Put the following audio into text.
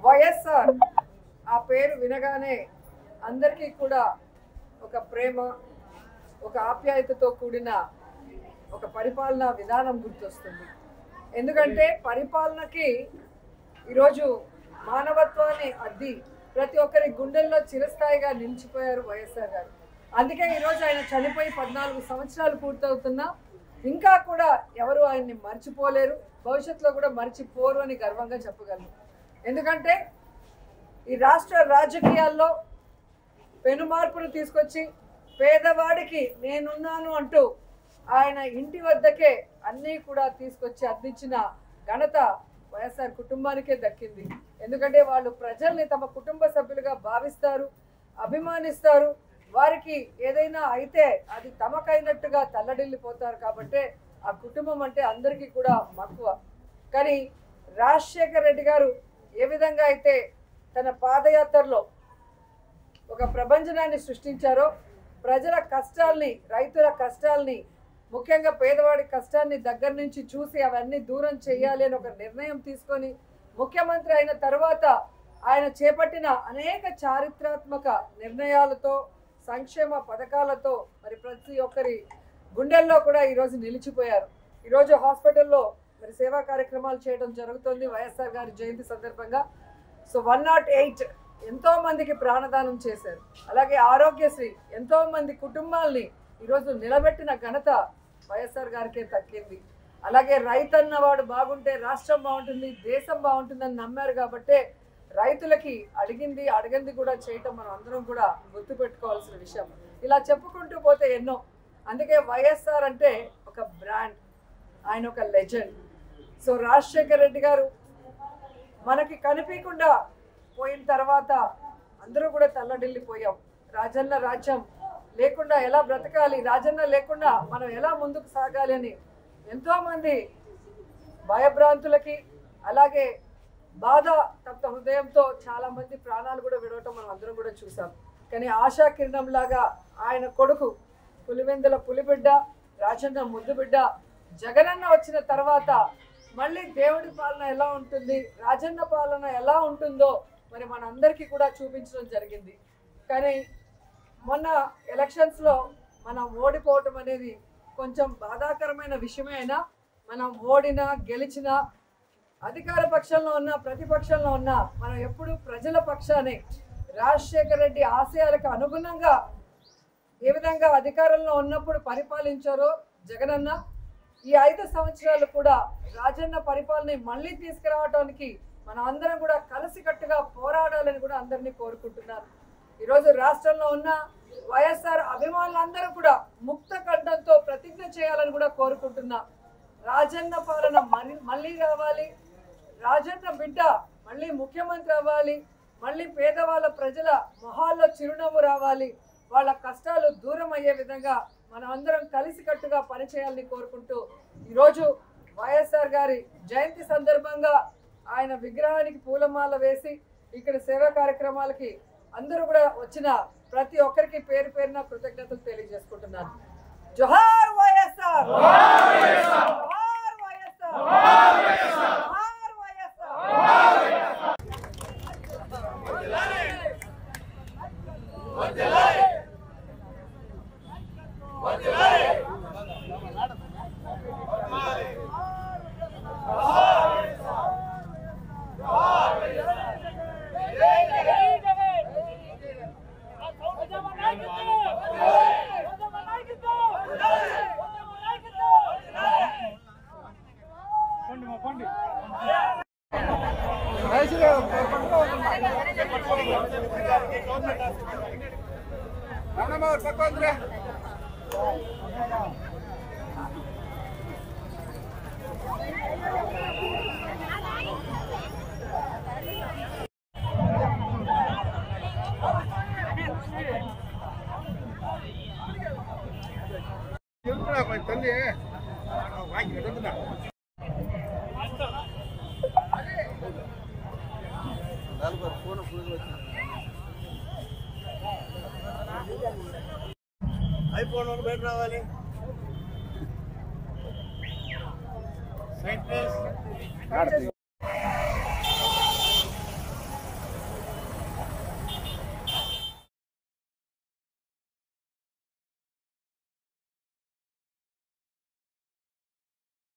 వైఎస్ఆర్ ఆ పేరు వినగానే అందరికీ కూడా ఒక ప్రేమ, ఒక ఆప్యాయతతో కూడిన ఒక పరిపాలనా విధానం గుర్తొస్తుంది. ఎందుకంటే పరిపాలనకి ఈరోజు మానవత్వాన్ని అద్ది ప్రతి ఒక్కరి గుండెల్లో చిరస్థాయిగా నిలిచిపోయారు వైఎస్ఆర్ గారు. అందుకే ఈరోజు ఆయన చనిపోయి 14 సంవత్సరాలు పూర్తవుతున్నా ఇంకా కూడా ఎవరు ఆయన్ని మర్చిపోలేరు, భవిష్యత్తులో కూడా మర్చిపోరు అని గర్వంగా చెప్పగలను. ఎందుకంటే ఈ రాష్ట్ర రాజకీయాల్లో పెను మార్పులు తీసుకొచ్చి పేదవాడికి నేనున్నాను అంటూ ఆయన ఇంటి వద్దకే అన్నీ కూడా తీసుకొచ్చి అందించిన ఘనత వైఎస్ఆర్ కుటుంబానికే దక్కింది. ఎందుకంటే వాళ్ళు ప్రజల్ని తమ కుటుంబ సభ్యులుగా భావిస్తారు, అభిమానిస్తారు. వారికి ఏదైనా అయితే అది తమకైనట్టుగా తల్లడిల్లిపోతారు. కాబట్టి ఆ కుటుంబం అంటే అందరికీ కూడా మక్కువ. కానీ రాజశేఖర్ రెడ్డి గారు ఏ విధంగా అయితే తన పాదయాత్రలో ఒక ప్రభంజనాన్ని సృష్టించారో, ప్రజల కష్టాల్ని, రైతుల కష్టాల్ని, ముఖ్యంగా పేదవాడి కష్టాన్ని దగ్గర నుంచి చూసి అవన్నీ దూరం చేయాలి అని ఒక నిర్ణయం తీసుకొని ముఖ్యమంత్రి అయిన తర్వాత ఆయన చేపట్టిన అనేక చారిత్రాత్మక నిర్ణయాలతో, సంక్షేమ పథకాలతో మరి ప్రతి ఒక్కరి గుండెల్లో కూడా ఈరోజు నిలిచిపోయారు. ఈరోజు హాస్పిటల్లో మరి సేవా కార్యక్రమాలు చేయడం జరుగుతుంది వైఎస్ఆర్ గారి జయంతి సందర్భంగా. సో 108 ఎంతో మందికి ప్రాణదానం చేశారు. అలాగే ఆరోగ్యశ్రీ ఎంతో మంది కుటుంబాల్ని ఈరోజు నిలబెట్టిన ఘనత వైఎస్ఆర్ గారికే దక్కింది. అలాగే రైతన్న వాడు బాగుంటే రాష్ట్రం బాగుంటుంది, దేశం బాగుంటుందని నమ్మారు. కాబట్టే రైతులకి అడిగింది కూడా చేయటం మనం అందరం కూడా గుర్తుపెట్టుకోవాల్సిన విషయం. ఇలా చెప్పుకుంటూ పోతే ఎన్నో. అందుకే వైఎస్ఆర్ అంటే ఒక బ్రాండ్, ఆయన ఒక లెజెండ్. సో రాజశేఖర్ రెడ్డి గారు మనకి కనిపించకుండా పోయిన తర్వాత అందరూ కూడా తల్లడిల్లిపోయాం. రాజన్న రాజ్యం లేకుండా ఎలా బ్రతకాలి, రాజన్న లేకుండా మనం ఎలా ముందుకు సాగాలి అని ఎంతోమంది భయభ్రాంతులకి, అలాగే బాధ తప్త హృదయంతో చాలామంది ప్రాణాలు కూడా విడవటం మనం అందరం కూడా చూసాం. కానీ ఆశా కిరణం లాగా ఆయన కొడుకు పులివెందుల పులిబిడ్డ, రాజన్న ముద్దు బిడ్డ జగనన్న వచ్చిన తర్వాత మళ్ళీ దేవుడి పాలన ఎలా ఉంటుంది, రాజన్న పాలన ఎలా ఉంటుందో మరి మనందరికీ కూడా చూపించడం జరిగింది. కానీ మొన్న ఎలక్షన్స్లో మనం ఓడిపోవటం అనేది కొంచెం బాధాకరమైన విషయమే. అయినా మనం ఓడినా గెలిచినా, అధికార పక్షంలో ఉన్నా ప్రతిపక్షంలో ఉన్నా మనం ఎప్పుడు ప్రజల పక్షానే, రాజశేఖర్ రెడ్డి ఆశయాలకు అనుగుణంగా ఏ విధంగా అధికారంలో ఉన్నప్పుడు పరిపాలించారో జగనన్న, ఈ 5 సంవత్సరాలు కూడా రాజన్న పరిపాలన మళ్ళీ తీసుకురావడానికి మనం అందరం కూడా కలిసికట్టుగా పోరాడాలని కూడా అందరినీ కోరుకుంటున్నారు. ఈరోజు రాష్ట్రంలో ఉన్న వైఎస్ఆర్ అభిమానులందరూ కూడా ముక్త కంఠంతో ప్రతిజ్ఞ చేయాలని కూడా కోరుకుంటున్నా. రాజన్న పాలన మళ్ళీ రావాలి, రాజన్న బిడ్డ మళ్ళీ ముఖ్యమంత్రి అవ్వాలి, మళ్ళీ పేదవాళ్ళ ప్రజల మొహాల్లో చిరునవ్వు రావాలి, వాళ్ళ కష్టాలు దూరం అయ్యే విధంగా మనం అందరం కలిసికట్టుగా పనిచేయాలని కోరుకుంటూ ఈరోజు వైఎస్ఆర్ గారి జయంతి సందర్భంగా ఆయన విగ్రహానికి పూలమాల వేసి ఇక్కడ సేవా కార్యక్రమాలకి అందరూ కూడా వచ్చిన ప్రతి ఒక్కరికి పేరు పేరున కృతజ్ఞతలు తెలియజేసుకుంటున్నాను. జోహార్ వైఎస్ఆర్, జోహార్ వైఎస్ఆర్, జోహార్ వైఎస్ఆర్, జోహార్ వైఎస్ఆర్, జోహార్ వైఎస్ఆర్. ఐఫోన్ బయట రావాలి. Side place